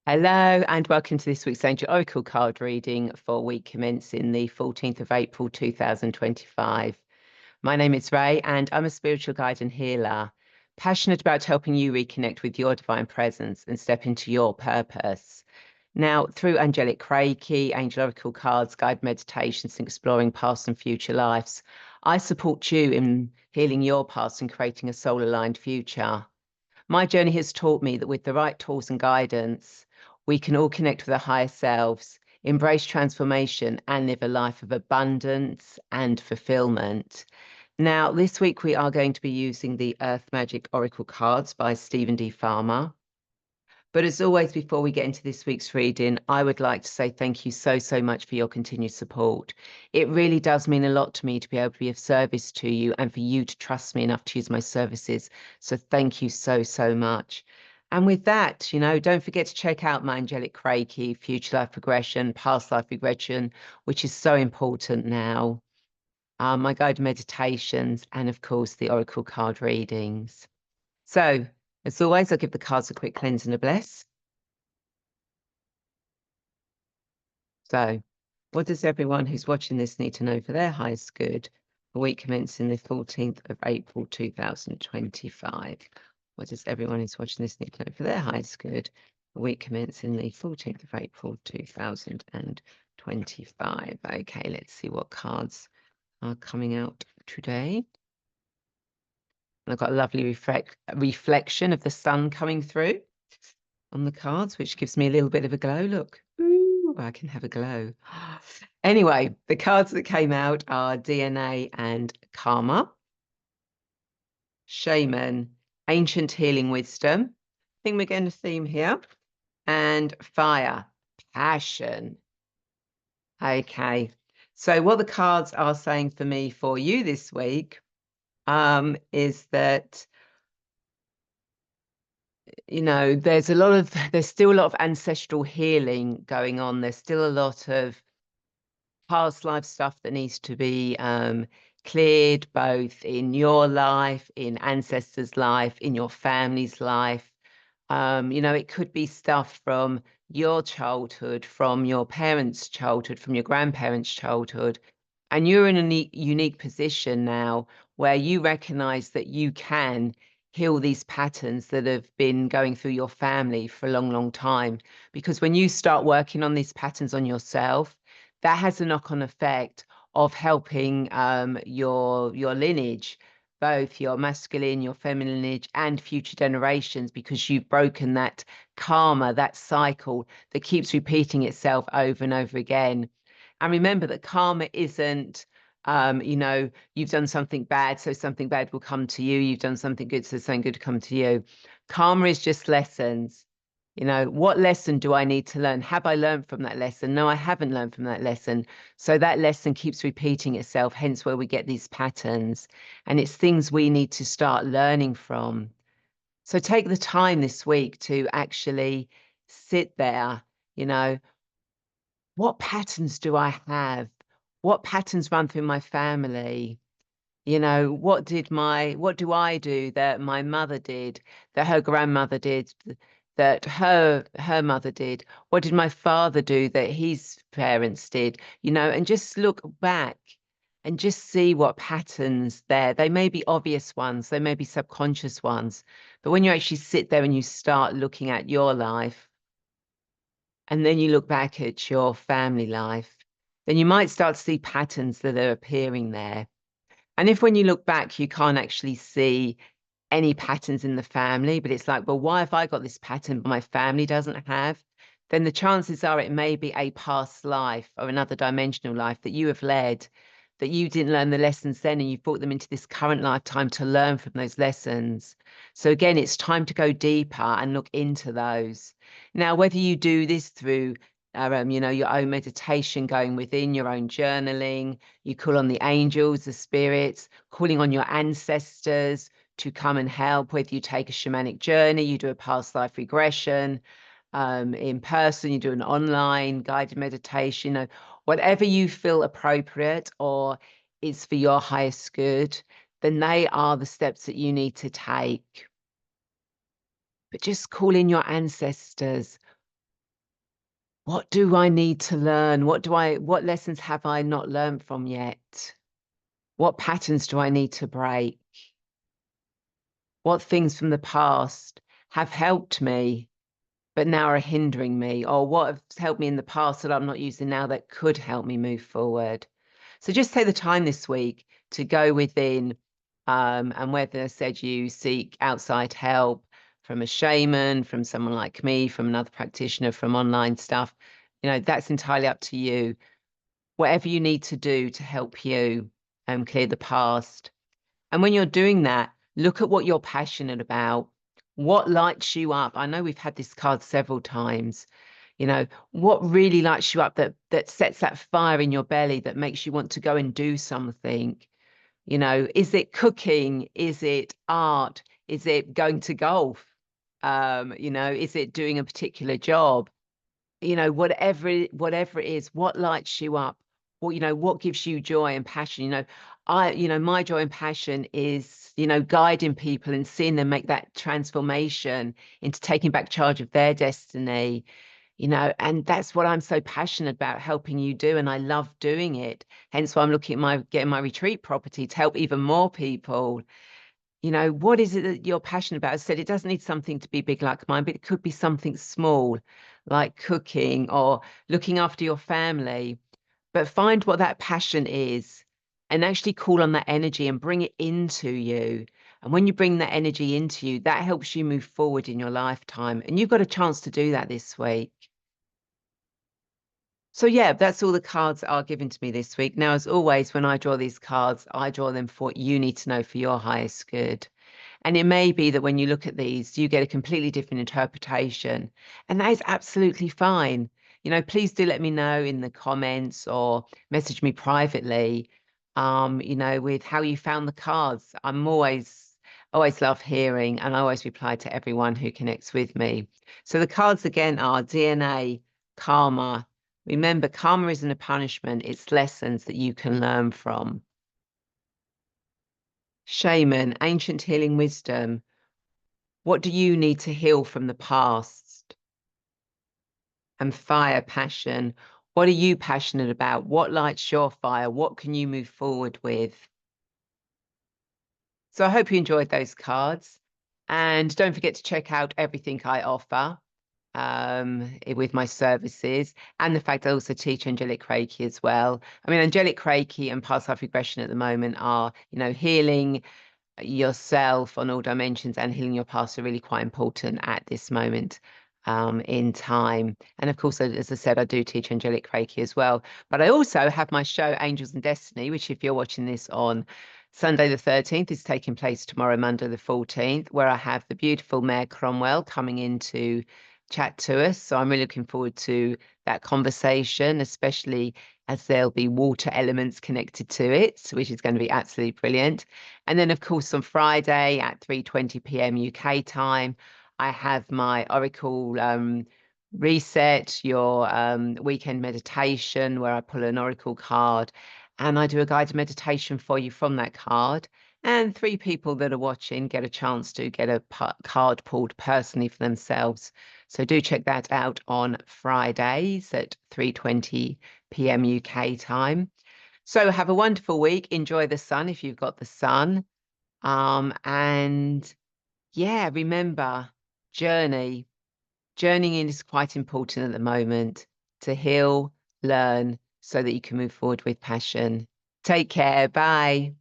Hello and welcome to this week's Angel Oracle card reading for week commencing the 14th of April 2025. My name is Ray and I'm a spiritual guide and healer, passionate about helping you reconnect with your divine presence and step into your purpose. Now, through angelic Reiki, angel oracle cards, guide meditations, and exploring past and future lives, I support you in healing your past and creating a soul-aligned future. My journey has taught me that with the right tools and guidance, we can all connect with our higher selves, embrace transformation, and live a life of abundance and fulfillment. Now, this week we are going to be using the Earth Magic Oracle cards by Stephen D. Farmer. But as always, before we get into this week's reading, I would like to say thank you so much for your continued support. It really does mean a lot to me to be able to be of service to you and for you to trust me enough to use my services. So thank you so much. And with that, don't forget to check out my angelic Reiki, future life regression, past life regression, which is so important now. My guided meditations, and of course, the oracle card readings. So, as always, I'll give the cards a quick cleanse and a bless. So, what does everyone who's watching this need to know for their highest good for week commencing the 14th of April 2025? What does everyone who's watching this need to know for their highest good for week commencing the 14th of April 2025? Okay, let's see what cards are coming out today. And I've got a lovely reflection of the sun coming through on the cards, which gives me a little bit of a glow. Look, ooh, I can have a glow. Anyway, the cards that came out are DNA and Karma, Shaman, Ancient Healing Wisdom. I think we're getting a theme here. And Fire, Passion. Okay, so what the cards are saying for me, for you this week, is that there's still a lot of ancestral healing going on. There's still a lot of past life stuff that needs to be cleared, both in your life, in ancestors' life, in your family's life. It could be stuff from your childhood, from your parents' childhood, from your grandparents' childhood. And you're in a unique position now where you recognize that you can heal these patterns that have been going through your family for a long time. Because when you start working on these patterns on yourself, that has a knock-on effect of helping your lineage, both your masculine, your feminine lineage, and future generations, because you've broken that karma, that cycle that keeps repeating itself over and over again. And remember that karma isn't, you've done something bad, so something bad will come to you. You've done something good, so something good will come to you. Karma is just lessons. What lesson do I need to learn? Have I learned from that lesson? No, I haven't learned from that lesson. So that lesson keeps repeating itself, hence where we get these patterns. And it's things we need to start learning from. So take the time this week to actually sit there, what patterns do I have? What patterns run through my family? What do I do that my mother did, that her grandmother did, that her mother did? What did my father do that his parents did? And just look back and just see what patterns there. They may be obvious ones, they may be subconscious ones, but when you actually sit there and you start looking at your life, and then you look back at your family life, then you might start to see patterns that are appearing there. And if when you look back, you can't actually see any patterns in the family, but it's like, well, why have I got this pattern but my family doesn't have? Then the chances are it may be a past life or another dimensional life that you have led, that you didn't learn the lessons then and you brought them into this current lifetime to learn from those lessons. So again, it's time to go deeper and look into those. Now, whether you do this through your own meditation, going within your own journaling, you call on the angels, the spirits, calling on your ancestors to come and help, whether you take a shamanic journey, you do a past life regression, in person, you do an online guided meditation, whatever you feel appropriate or is for your highest good, then they are the steps that you need to take. But just call in your ancestors, What do I need to learn? What lessons have I not learned from yet? What patterns do I need to break? What things from the past have helped me, but now are hindering me? Or what has helped me in the past that I'm not using now that could help me move forward? So just take the time this week to go within, and whether I said you seek outside help from a shaman, from someone like me, from another practitioner, from online stuff, that's entirely up to you. Whatever you need to do to help you clear the past. And when you're doing that, look at what you're passionate about. What lights you up? I know we've had this card several times. What really lights you up, that sets that fire in your belly, that makes you want to go and do something? Is it cooking? Is it art? Is it going to golf? Is it doing a particular job? Whatever it is, what lights you up? What gives you joy and passion? My joy and passion is, guiding people and seeing them make that transformation into taking back charge of their destiny. And that's what I'm so passionate about helping you do, and I love doing it. Hence why I'm looking at getting my retreat property to help even more people. What is it that you're passionate about? I said it doesn't need something to be big like mine, but it could be something small, like cooking or looking after your family. But find what that passion is and actually call on that energy and bring it into you. And when you bring that energy into you, that helps you move forward in your lifetime. And you've got a chance to do that this week. So yeah, that's all the cards that are given to me this week. Now, as always, when I draw these cards, I draw them for what you need to know for your highest good. And it may be that when you look at these, you get a completely different interpretation. And that is absolutely fine. Please do let me know in the comments or message me privately, with how you found the cards. I'm always love hearing, and I always reply to everyone who connects with me. So the cards again are DNA, karma. Remember, karma isn't a punishment, it's lessons that you can learn from. Shaman, ancient healing wisdom. What do you need to heal from the past? And fire, passion. What are you passionate about? What lights your fire? What can you move forward with? So I hope you enjoyed those cards. And don't forget to check out everything I offer with my services, and the fact I also teach angelic Reiki as well. I mean, angelic Reiki and past life regression at the moment are, healing yourself on all dimensions and healing your past are really quite important at this moment in time. And of course, as I said, I do teach angelic Reiki as well. But I also have my show Angels and Destiny, which if you're watching this on Sunday the 13th, is taking place tomorrow, Monday the 14th, where I have the beautiful Mayor Cromwell coming in to chat to us. So I'm really looking forward to that conversation, especially as there'll be water elements connected to it, which is going to be absolutely brilliant. And then, of course, on Friday at 3:20 p.m. UK time, I have my Oracle Reset, your weekend meditation, where I pull an Oracle card and I do a guided meditation for you from that card. And 3 people that are watching get a chance to get a card pulled personally for themselves. So do check that out on Fridays at 3:20 p.m. UK time. So have a wonderful week. Enjoy the sun if you've got the sun. And yeah, remember, journey. Journeying is quite important at the moment to heal, learn, so that you can move forward with passion. Take care. Bye.